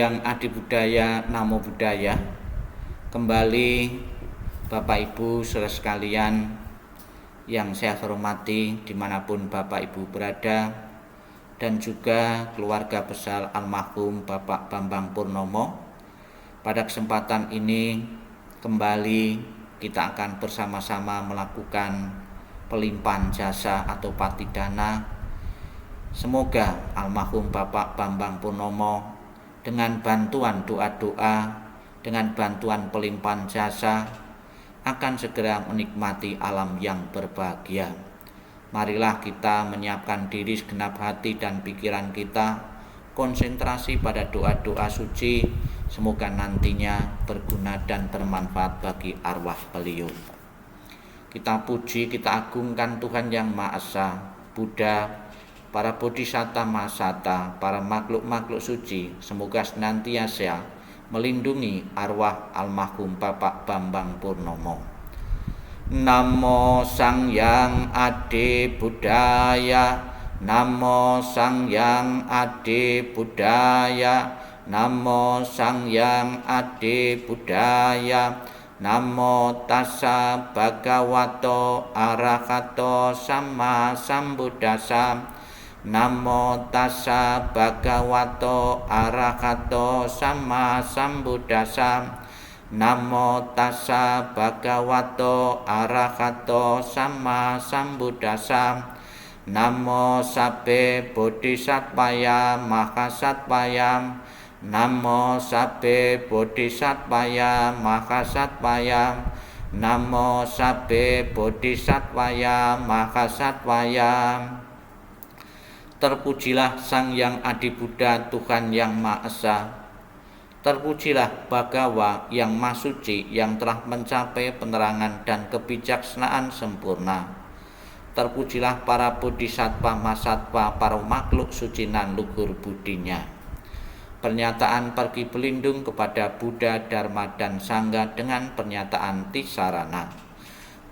yang adibudaya, namo buddhaya. Kembali Bapak Ibu saudara sekalian yang saya hormati dimanapun Bapak Ibu berada, dan juga keluarga besar almarhum Bapak Bambang Purnomo. Pada kesempatan ini kembali kita akan bersama-sama melakukan pelimpahan jasa atau patidana. Semoga almarhum Bapak Bambang Purnomo dengan bantuan doa-doa, dengan bantuan pelimpahan jasa akan segera menikmati alam yang berbahagia. Marilah kita menyiapkan diri segenap hati dan pikiran kita, konsentrasi pada doa-doa suci, semoga nantinya berguna dan bermanfaat bagi arwah beliau. Kita puji, kita agungkan Tuhan Yang Maha Esa, Buddha, para bodhisatta mahasata, para makhluk-makhluk suci, semoga senantiasa melindungi arwah almarhum Bapak Bambang Purnomo. Namo Sang Hyang Adi Buddhaya, Namo Sang Hyang Adi Buddhaya, Namo Sang Hyang Adi Buddhaya, Namo Tassa Bhagavato Arahato Sama Sambuddhassa, Namo Tassa Bhagavato Arahato Sama Sambuddhassa, Namo Tassa Bhagavato Arahato Sama Sambuddhassa, Namo Sabbe Bodhisattvaya Mahasattvaya, Namo Sabbe Bodhisattvaya Mahasattvaya, Namo Sabbe Bodhisattvaya Mahasattvaya. Terpujilah Sang Hyang Adi Buddha, Tuhan Yang Maha Esa. Terpujilah Bhagawa yang Maha Suci, yang telah mencapai penerangan dan kebijaksanaan sempurna. Terpujilah para bodhisattva mahasatva, para makhluk suci nan luhur budinya. Pernyataan pergi berlindung kepada Buddha, Dharma, dan Sangha dengan pernyataan Tisarana.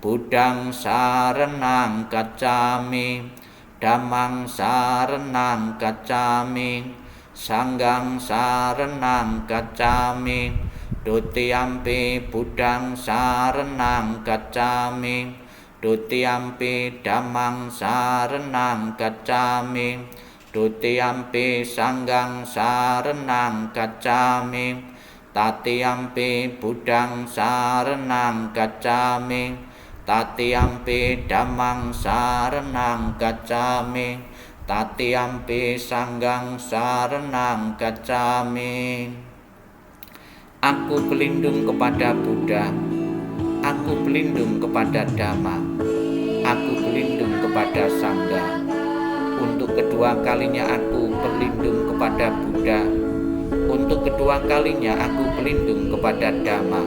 Buddhang saranang gacchami, Dhammang saranang gacchami, Sanghang saranang gacchami, Dutiyampi Buddhang saranang gacchami, Dutiyampi Dhammang saranang gacchami, Dutiyampi Sanghang saranang gacchami, Tatiyampi Buddhang saranang gacchami, Tatiyampi Dhammang saranang gacchami, Tatiyampi Sanghang saranang gacchami. Aku berlindung kepada Buddha, aku berlindung kepada Dhamma, aku berlindung kepada Sangha. Untuk kedua kalinya aku berlindung kepada Buddha, untuk kedua kalinya aku berlindung kepada Dhamma,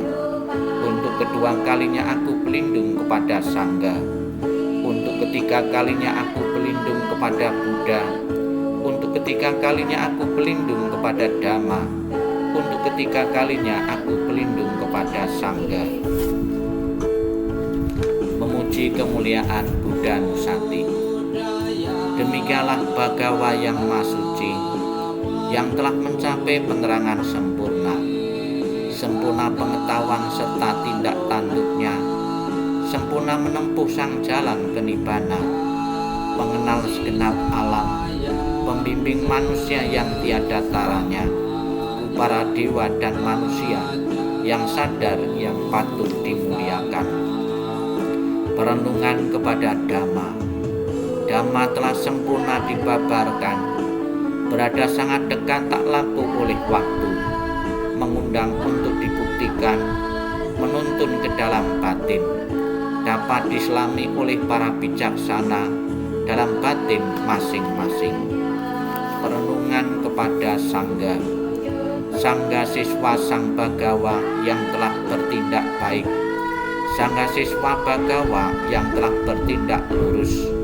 untuk kedua kalinya aku berlindung kepada Sangha, untuk ketiga kalinya aku berlindung kepada Buddha, untuk ketiga kalinya aku berlindung kepada Dhamma, untuk ketiga kalinya aku berlindung kepada Sangha. Memuji kemuliaan Buddha Nusati. Demikianlah Bhagawa yang Maha Suci, yang telah mencapai penerangan sempurna, sempurna pengetahuan serta tindak tanduknya, sempurna menempuh sang jalan kenibbana, mengenal segenap alam, pembimbing manusia yang tiada taranya, para dewa dan manusia yang sadar yang patut dimuliakan. Perenungan kepada Dhamma. Dhamma telah sempurna dibabarkan, berada sangat dekat tak laku oleh waktu, mengundang untuk dibuktikan, menuntun ke dalam batin, dapat diselami oleh para bijaksana dalam batin masing-masing. Perenungan kepada Sangha. Sangha siswa Sang Bhagawa yang telah bertindak baik, Sangha siswa Bhagawa yang telah bertindak lurus,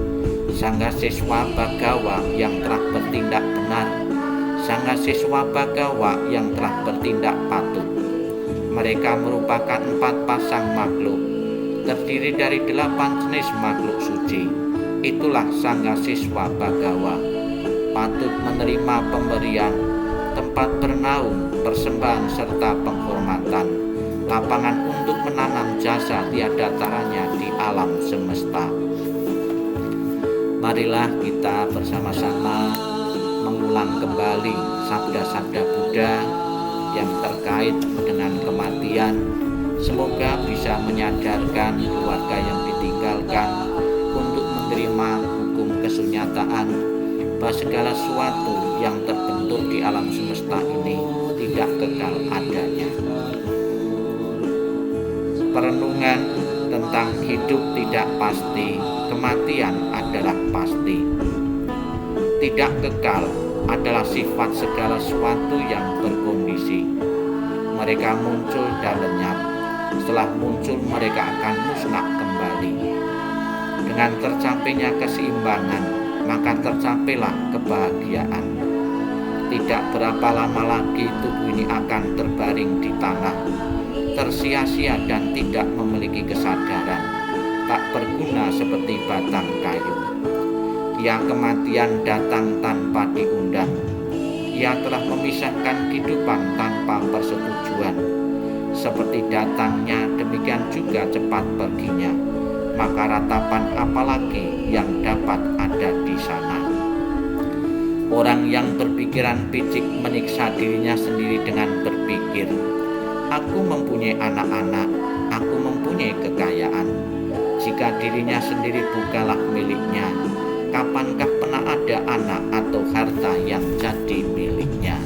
Sangha siswa Bhagawa yang telah bertindak benar, Sangha siswa Bhagawa yang telah bertindak patut. Mereka merupakan 4 pasang makhluk, terdiri dari 8 jenis makhluk suci. Itulah Sangha siswa Bhagawa, patut menerima pemberian, tempat bernaung, persembahan serta penghormatan, lapangan untuk menanam jasa tiada taranya di alam semesta. Marilah kita bersama-sama mengulang kembali sabda-sabda Buddha yang terkait dengan kematian. Semoga bisa menyadarkan keluarga yang ditinggalkan untuk menerima hukum kesunyataan, bahwa segala sesuatu yang terbentuk di alam semesta ini tidak kekal adanya. Perenungan tentang hidup tidak pasti, kematian adalah pasti. Tidak kekal adalah sifat segala sesuatu yang berkondisi. Mereka muncul dan lenyap. Setelah muncul mereka akan musnah kembali. Dengan tercapainya keseimbangan, maka tercapailah kebahagiaan. Tidak berapa lama lagi tubuh ini akan terbaring di tanah, tersia-sia dan tidak memiliki kesadaran, tak berguna seperti batang kayu. Yang kematian datang tanpa diundang. Ia telah memisahkan kehidupan tanpa persetujuan. Seperti datangnya, demikian juga cepat perginya. Maka ratapan apalagi yang dapat ada di sana? Orang yang berpikiran picik menyiksa dirinya sendiri dengan berpikir, aku mempunyai anak-anak, aku mempunyai kekayaan. Jika dirinya sendiri bukanlah miliknya, kapankah pernah ada anak atau harta yang jadi miliknya?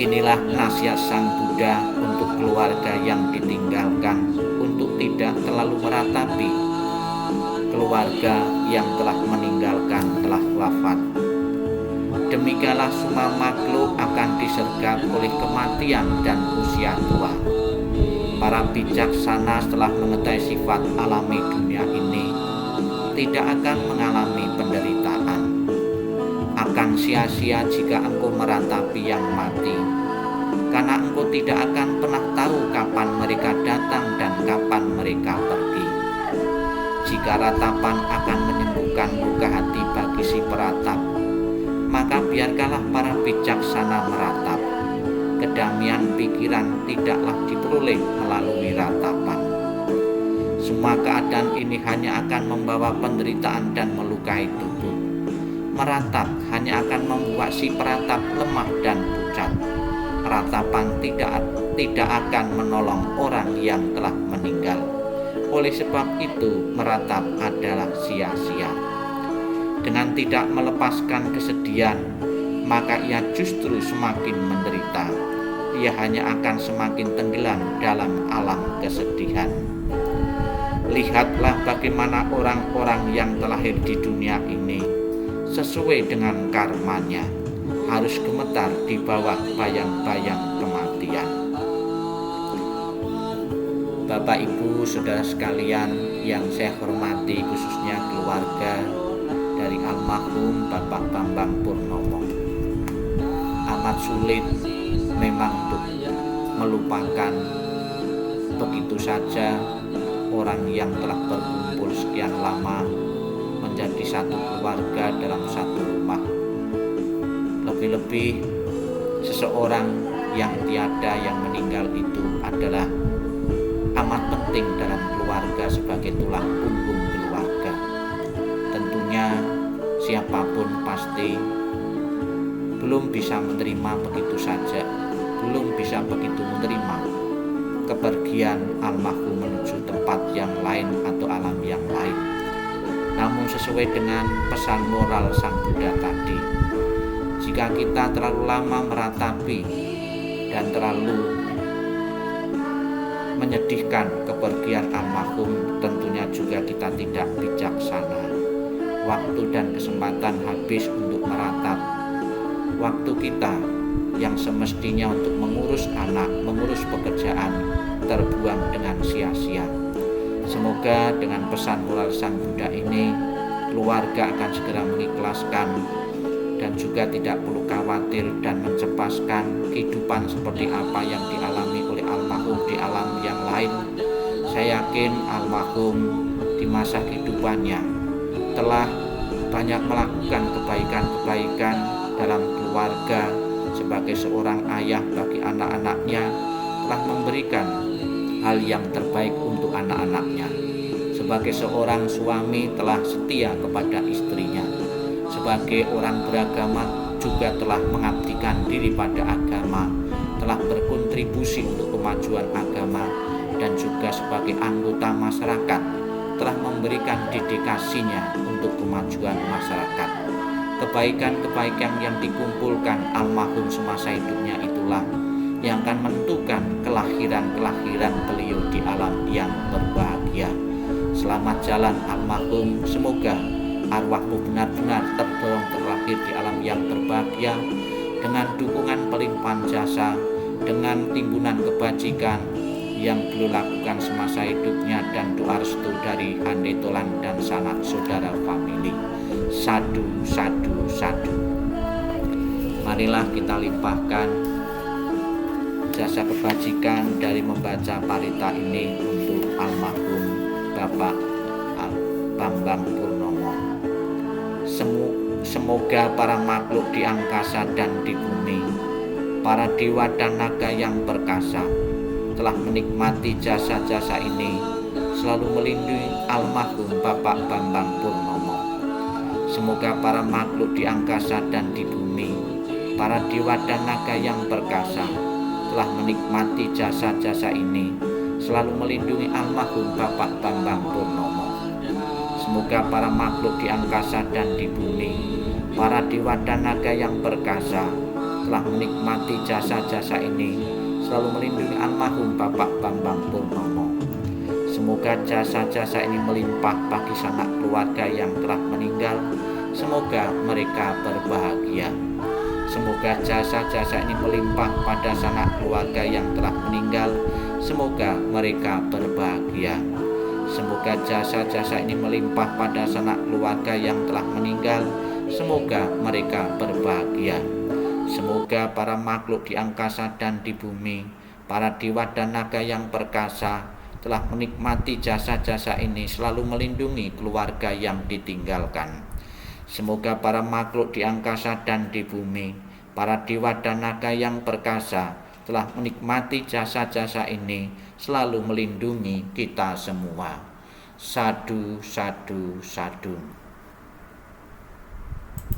Inilah nasihat Sang Buddha untuk keluarga yang ditinggalkan, untuk tidak terlalu meratapi keluarga yang telah meninggalkan, telah wafat. Demikianlah semua makhluk akan disergap oleh kematian dan usia tua. Para bijaksana setelah mengetahui sifat alami dunia ini tidak akan mengalami penderitaan. Akan sia-sia jika engkau meratapi yang mati, karena engkau tidak akan pernah tahu kapan mereka datang dan kapan mereka pergi. Jika ratapan akan menyembuhkan luka hati bagi si peratap, maka biarkanlah para bijaksana meratap. Kedamaian pikiran tidaklah diperoleh melalui ratapan. Semua keadaan ini hanya akan membawa penderitaan dan melukai tubuh. Meratap hanya akan membuat si peratap lemah dan pucat. Ratapan tidak akan menolong orang yang telah meninggal. Oleh sebab itu, meratap adalah sia-sia. Dengan tidak melepaskan kesedihan, maka ia justru semakin menderita. Ia hanya akan semakin tenggelam dalam alam kesedihan. Lihatlah bagaimana orang-orang yang terlahir di dunia ini sesuai dengan karmanya harus gemetar di bawah bayang-bayang kematian. Bapak, Ibu, saudara sekalian yang saya hormati, khususnya keluarga dari almarhum Bapak Bambang Purnomo. Amat sulit memang untuk melupakan begitu saja orang yang telah berkumpul sekian lama menjadi satu keluarga dalam satu rumah. Lebih-lebih seseorang yang tiada, yang meninggal itu adalah amat penting dalam keluarga sebagai tulang punggung keluarga. Tentunya siapapun pasti belum bisa menerima begitu saja, belum bisa begitu menerima kepergian almarhum menuju tempat yang lain atau alam yang lain. Namun sesuai dengan pesan moral Sang Buddha tadi, jika kita terlalu lama meratapi dan terlalu menyedihkan kepergian almarhum, tentunya juga kita tidak bijaksana. Waktu dan kesempatan habis untuk meratap. Waktu kita yang semestinya untuk mengurus anak, mengurus pekerjaan, terbuang dengan sia-sia. Semoga dengan pesan moral Sang Buddha ini, keluarga akan segera mengikhlaskan dan juga tidak perlu khawatir dan mencepaskan kehidupan seperti apa yang dialami oleh almarhum di alam yang lain. Saya yakin almarhum di masa kehidupannya telah banyak melakukan kebaikan-kebaikan dalam keluarga, sebagai seorang ayah bagi anak-anaknya, telah memberikan hal yang terbaik untuk anak-anaknya. Sebagai seorang suami telah setia kepada istrinya. Sebagai orang beragama juga telah mengabdikan diri pada agama, telah berkontribusi untuk kemajuan agama, dan juga sebagai anggota masyarakat telah memberikan dedikasinya untuk kemajuan masyarakat. Kebaikan-kebaikan yang dikumpulkan almarhum semasa hidupnya itulah yang akan menentukan kelahiran-kelahiran beliau di alam yang berbahagia. Selamat jalan almarhum, semoga arwahmu benar-benar terdorong terlahir di alam yang berbahagia dengan dukungan pelimpahan jasa, dengan timbunan kebajikan yang beliau lakukan semasa hidupnya, dan doa restu dari handetolan dan sanak saudara famili. Sadu, sadu, sadu. Marilah kita limpahkan jasa kebajikan dari membaca parita ini untuk almarhum Bapak Bambang Purnomo. Semoga para makhluk di angkasa dan di bumi, para dewa dan naga yang perkasa telah menikmati jasa-jasa ini, selalu melindungi almarhum Bapak Bambang Purnomo. Semoga para makhluk di angkasa dan di bumi, para dewa dan naga yang perkasa telah menikmati jasa-jasa ini, selalu melindungi almarhum Bapak Bambang Purnomo. Semoga para makhluk di angkasa dan di bumi, para dewa dan naga yang perkasa telah menikmati jasa-jasa ini, selalu melindungi almarhum Bapak Bambang Purnomo. Semoga jasa-jasa ini melimpah bagi sanak keluarga yang telah meninggal, semoga mereka berbahagia. Semoga jasa-jasa ini melimpah pada sanak keluarga yang telah meninggal, semoga mereka berbahagia. Semoga jasa-jasa ini melimpah pada sanak keluarga yang telah meninggal, semoga mereka berbahagia. Semoga para makhluk di angkasa dan di bumi, para dewa dan naga yang perkasa telah menikmati jasa-jasa ini, selalu melindungi keluarga yang ditinggalkan. Semoga para makhluk di angkasa dan di bumi, para dewa dan naga yang perkasa telah menikmati jasa-jasa ini, selalu melindungi kita semua. Sadu, sadu, sadu.